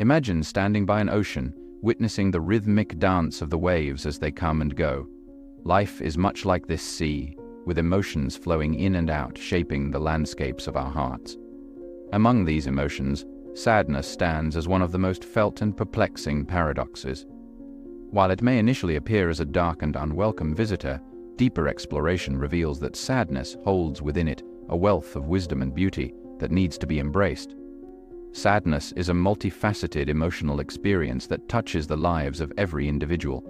Imagine standing by an ocean, witnessing the rhythmic dance of the waves as they come and go. Life is much like this sea, with emotions flowing in and out, shaping the landscapes of our hearts. Among these emotions, sadness stands as one of the most felt and perplexing paradoxes. While it may initially appear as a dark and unwelcome visitor, deeper exploration reveals that sadness holds within it a wealth of wisdom and beauty that needs to be embraced. Sadness is a multifaceted emotional experience that touches the lives of every individual.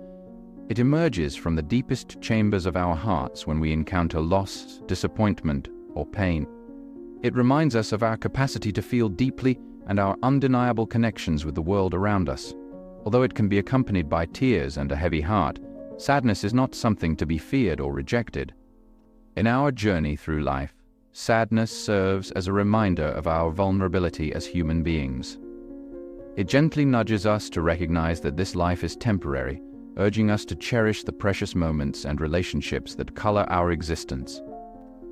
It emerges from the deepest chambers of our hearts when we encounter loss, disappointment, or pain. It reminds us of our capacity to feel deeply and our undeniable connections with the world around us. Although it can be accompanied by tears and a heavy heart, sadness is not something to be feared or rejected. In our journey through life, sadness serves as a reminder of our vulnerability as human beings. It gently nudges us to recognize that this life is temporary, urging us to cherish the precious moments and relationships that color our existence.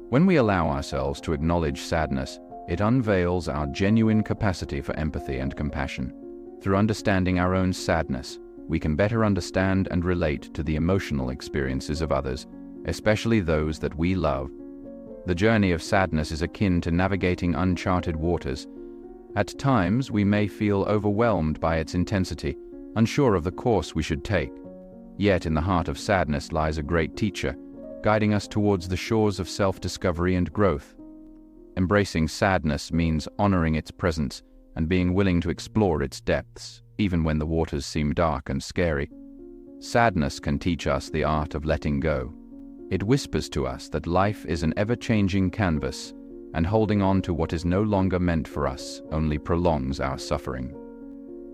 When we allow ourselves to acknowledge sadness, it unveils our genuine capacity for empathy and compassion. Through understanding our own sadness, we can better understand and relate to the emotional experiences of others, especially those that we love. The journey of sadness is akin to navigating uncharted waters. At times, we may feel overwhelmed by its intensity, unsure of the course we should take. Yet in the heart of sadness lies a great teacher, guiding us towards the shores of self-discovery and growth. Embracing sadness means honoring its presence and being willing to explore its depths, even when the waters seem dark and scary. Sadness can teach us the art of letting go. It whispers to us that life is an ever-changing canvas, and holding on to what is no longer meant for us only prolongs our suffering.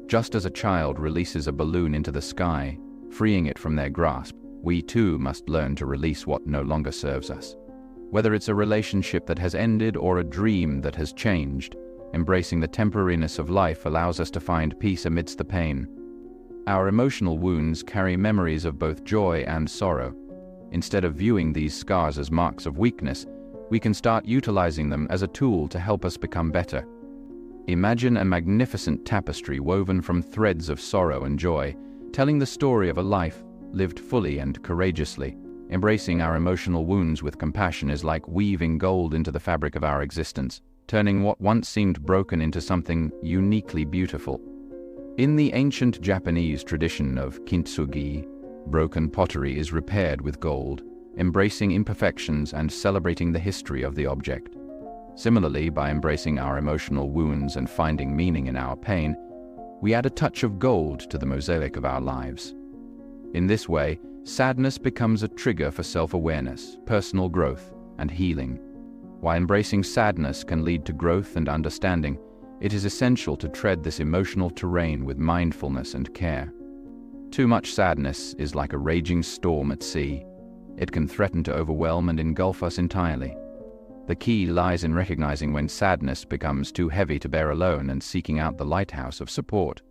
Just as a child releases a balloon into the sky, freeing it from their grasp, we too must learn to release what no longer serves us. Whether it's a relationship that has ended or a dream that has changed, embracing the temporariness of life allows us to find peace amidst the pain. Our emotional wounds carry memories of both joy and sorrow. Instead of viewing these scars as marks of weakness, we can start utilizing them as a tool to help us become better. Imagine a magnificent tapestry woven from threads of sorrow and joy, telling the story of a life lived fully and courageously. Embracing our emotional wounds with compassion is like weaving gold into the fabric of our existence, turning what once seemed broken into something uniquely beautiful. In the ancient Japanese tradition of kintsugi, broken pottery is repaired with gold, embracing imperfections and celebrating the history of the object. Similarly, by embracing our emotional wounds and finding meaning in our pain, we add a touch of gold to the mosaic of our lives. In this way, sadness becomes a trigger for self-awareness, personal growth, and healing. While embracing sadness can lead to growth and understanding, it is essential to tread this emotional terrain with mindfulness and care. Too much sadness is like a raging storm at sea. It can threaten to overwhelm and engulf us entirely. The key lies in recognizing when sadness becomes too heavy to bear alone and seeking out the lighthouse of support.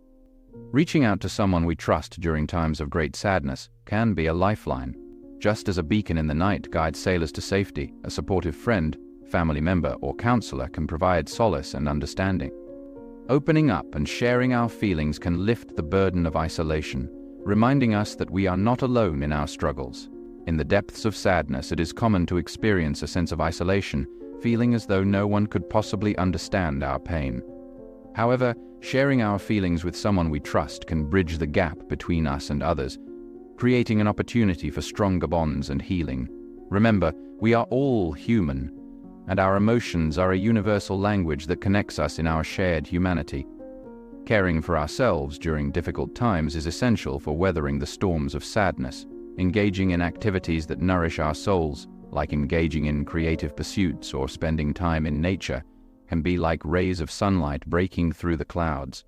Reaching out to someone we trust during times of great sadness can be a lifeline. Just as a beacon in the night guides sailors to safety, a supportive friend, family member, or counselor can provide solace and understanding. Opening up and sharing our feelings can lift the burden of isolation, reminding us that we are not alone in our struggles. In the depths of sadness, it is common to experience a sense of isolation, feeling as though no one could possibly understand our pain. However, sharing our feelings with someone we trust can bridge the gap between us and others, creating an opportunity for stronger bonds and healing. Remember, we are all human, and our emotions are a universal language that connects us in our shared humanity. Caring for ourselves during difficult times is essential for weathering the storms of sadness. Engaging in activities that nourish our souls, like engaging in creative pursuits or spending time in nature, can be like rays of sunlight breaking through the clouds.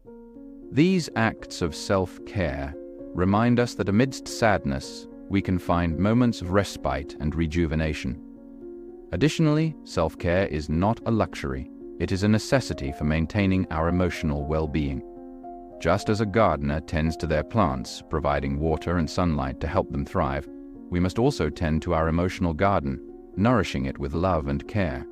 These acts of self-care remind us that amidst sadness, we can find moments of respite and rejuvenation. Additionally, self-care is not a luxury. It is a necessity for maintaining our emotional well-being. Just as a gardener tends to their plants, providing water and sunlight to help them thrive, we must also tend to our emotional garden, nourishing it with love and care.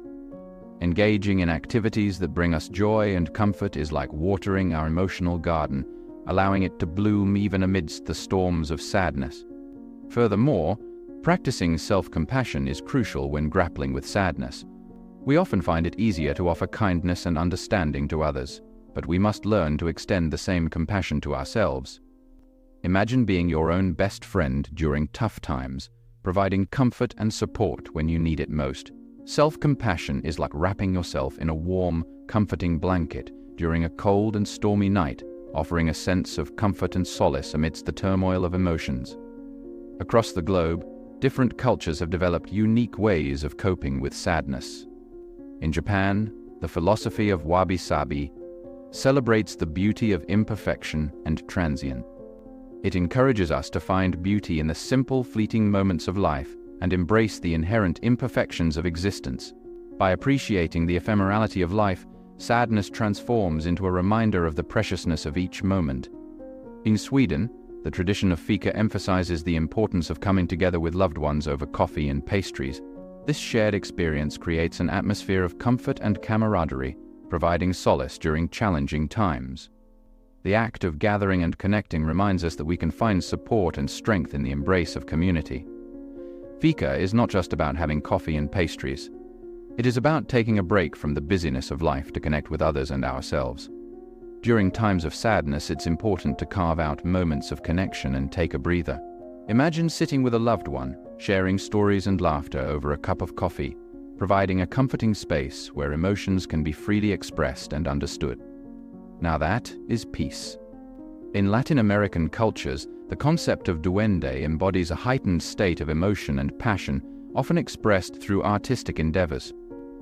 Engaging in activities that bring us joy and comfort is like watering our emotional garden, allowing it to bloom even amidst the storms of sadness. Furthermore, practicing self-compassion is crucial when grappling with sadness. We often find it easier to offer kindness and understanding to others, but we must learn to extend the same compassion to ourselves. Imagine being your own best friend during tough times, providing comfort and support when you need it most. Self-compassion is like wrapping yourself in a warm, comforting blanket during a cold and stormy night, offering a sense of comfort and solace amidst the turmoil of emotions. Across the globe, different cultures have developed unique ways of coping with sadness. In Japan, the philosophy of wabi-sabi celebrates the beauty of imperfection and transient. It encourages us to find beauty in the simple, fleeting moments of life and embrace the inherent imperfections of existence. By appreciating the ephemerality of life, sadness transforms into a reminder of the preciousness of each moment. In Sweden, the tradition of fika emphasizes the importance of coming together with loved ones over coffee and pastries. This shared experience creates an atmosphere of comfort and camaraderie, providing solace during challenging times. The act of gathering and connecting reminds us that we can find support and strength in the embrace of community. Fika is not just about having coffee and pastries. It is about taking a break from the busyness of life to connect with others and ourselves. During times of sadness, it's important to carve out moments of connection and take a breather. Imagine sitting with a loved one, sharing stories and laughter over a cup of coffee, providing a comforting space where emotions can be freely expressed and understood. Now that is peace. In Latin American cultures, the concept of duende embodies a heightened state of emotion and passion, often expressed through artistic endeavors.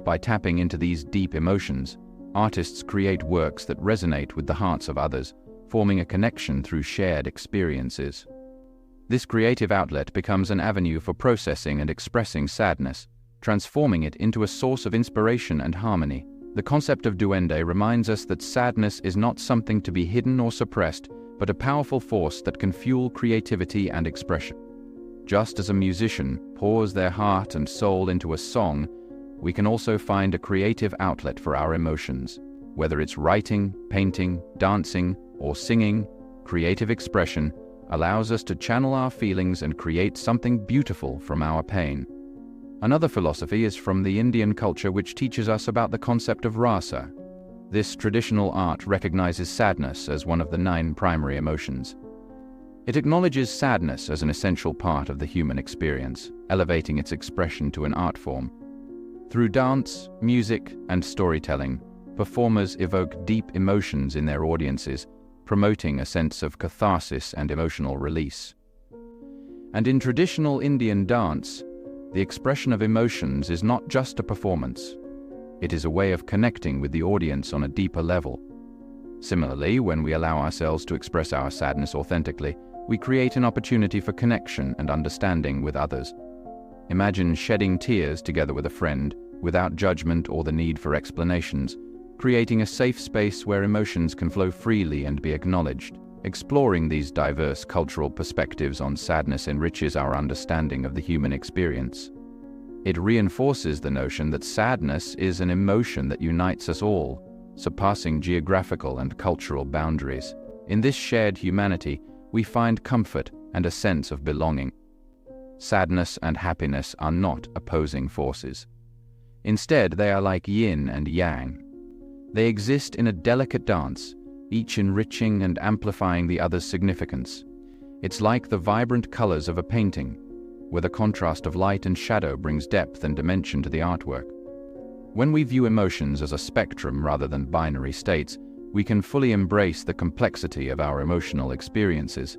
By tapping into these deep emotions, artists create works that resonate with the hearts of others, forming a connection through shared experiences. This creative outlet becomes an avenue for processing and expressing sadness, transforming it into a source of inspiration and harmony. The concept of duende reminds us that sadness is not something to be hidden or suppressed, but a powerful force that can fuel creativity and expression. Just as a musician pours their heart and soul into a song, we can also find a creative outlet for our emotions. Whether it's writing, painting, dancing, or singing, creative expression allows us to channel our feelings and create something beautiful from our pain. Another philosophy is from the Indian culture, which teaches us about the concept of rasa. This traditional art recognizes sadness as one of the 9 primary emotions. It acknowledges sadness as an essential part of the human experience, elevating its expression to an art form. Through dance, music, and storytelling, performers evoke deep emotions in their audiences, promoting a sense of catharsis and emotional release. And in traditional Indian dance, the expression of emotions is not just a performance. It is a way of connecting with the audience on a deeper level. Similarly, when we allow ourselves to express our sadness authentically, we create an opportunity for connection and understanding with others. Imagine shedding tears together with a friend, without judgment or the need for explanations, creating a safe space where emotions can flow freely and be acknowledged. Exploring these diverse cultural perspectives on sadness enriches our understanding of the human experience. It reinforces the notion that sadness is an emotion that unites us all, surpassing geographical and cultural boundaries. In this shared humanity, we find comfort and a sense of belonging. Sadness and happiness are not opposing forces. Instead, they are like yin and yang. They exist in a delicate dance, each enriching and amplifying the other's significance. It's like the vibrant colors of a painting, where the contrast of light and shadow brings depth and dimension to the artwork. When we view emotions as a spectrum rather than binary states, we can fully embrace the complexity of our emotional experiences.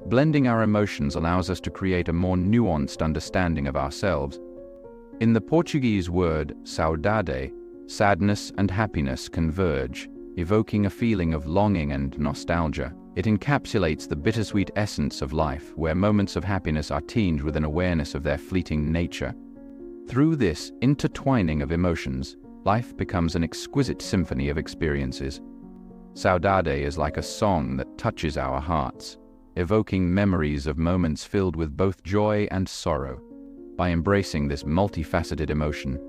Blending our emotions allows us to create a more nuanced understanding of ourselves. In the Portuguese word saudade, sadness and happiness converge, evoking a feeling of longing and nostalgia. It encapsulates the bittersweet essence of life, where moments of happiness are tinged with an awareness of their fleeting nature. Through this intertwining of emotions, life becomes an exquisite symphony of experiences. Saudade is like a song that touches our hearts, evoking memories of moments filled with both joy and sorrow. By embracing this multifaceted emotion,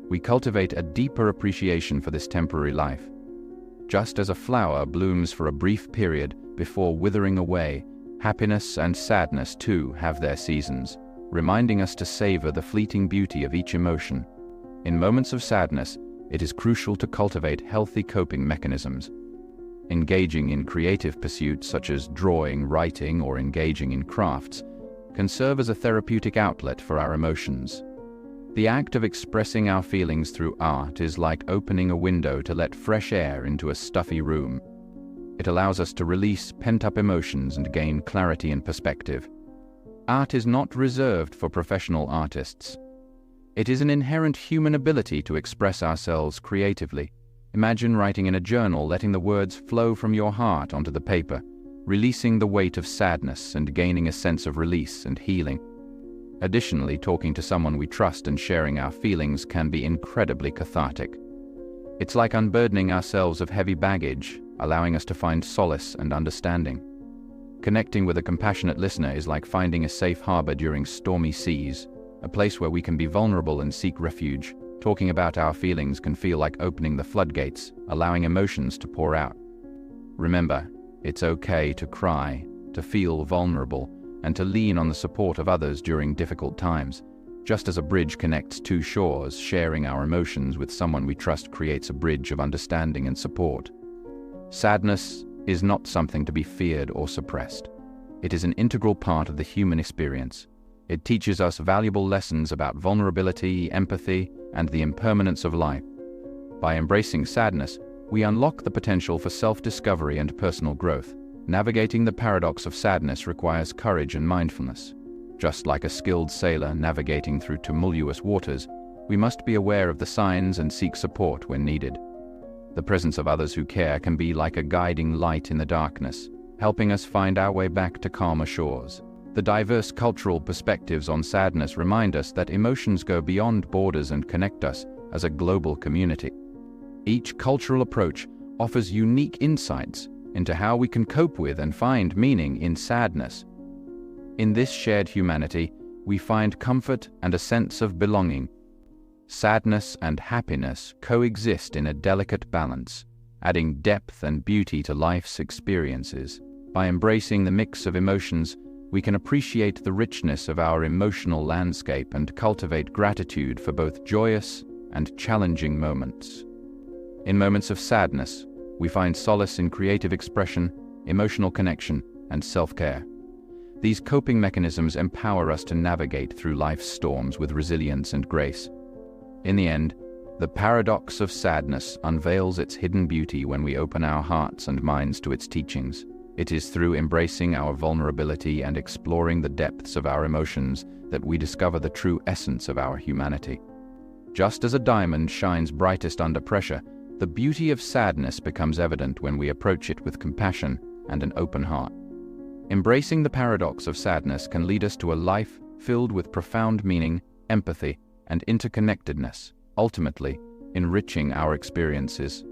we cultivate a deeper appreciation for this temporary life. Just as a flower blooms for a brief period before withering away, happiness and sadness too have their seasons, reminding us to savor the fleeting beauty of each emotion. In moments of sadness, it is crucial to cultivate healthy coping mechanisms. Engaging in creative pursuits such as drawing, writing, or engaging in crafts can serve as a therapeutic outlet for our emotions. The act of expressing our feelings through art is like opening a window to let fresh air into a stuffy room. It allows us to release pent-up emotions and gain clarity and perspective. Art is not reserved for professional artists. It is an inherent human ability to express ourselves creatively. Imagine writing in a journal, letting the words flow from your heart onto the paper, releasing the weight of sadness and gaining a sense of release and healing. Additionally, talking to someone we trust and sharing our feelings can be incredibly cathartic. It's like unburdening ourselves of heavy baggage, allowing us to find solace and understanding. Connecting with a compassionate listener is like finding a safe harbor during stormy seas, a place where we can be vulnerable and seek refuge. Talking about our feelings can feel like opening the floodgates, allowing emotions to pour out. Remember, it's okay to cry, to feel vulnerable, and to lean on the support of others during difficult times. Just as a bridge connects two shores, sharing our emotions with someone we trust creates a bridge of understanding and support. Sadness is not something to be feared or suppressed. It is an integral part of the human experience. It teaches us valuable lessons about vulnerability, empathy, and the impermanence of life. By embracing sadness, we unlock the potential for self-discovery and personal growth. Navigating the paradox of sadness requires courage and mindfulness. Just like a skilled sailor navigating through tumultuous waters, we must be aware of the signs and seek support when needed. The presence of others who care can be like a guiding light in the darkness, helping us find our way back to calmer shores. The diverse cultural perspectives on sadness remind us that emotions go beyond borders and connect us as a global community. Each cultural approach offers unique insights into how we can cope with and find meaning in sadness. In this shared humanity, we find comfort and a sense of belonging. Sadness and happiness coexist in a delicate balance, adding depth and beauty to life's experiences. By embracing the mix of emotions, we can appreciate the richness of our emotional landscape and cultivate gratitude for both joyous and challenging moments. In moments of sadness, we find solace in creative expression, emotional connection, and self-care. These coping mechanisms empower us to navigate through life's storms with resilience and grace. In the end, the paradox of sadness unveils its hidden beauty when we open our hearts and minds to its teachings. It is through embracing our vulnerability and exploring the depths of our emotions that we discover the true essence of our humanity. Just as a diamond shines brightest under pressure, the beauty of sadness becomes evident when we approach it with compassion and an open heart. Embracing the paradox of sadness can lead us to a life filled with profound meaning, empathy, and interconnectedness, ultimately enriching our experiences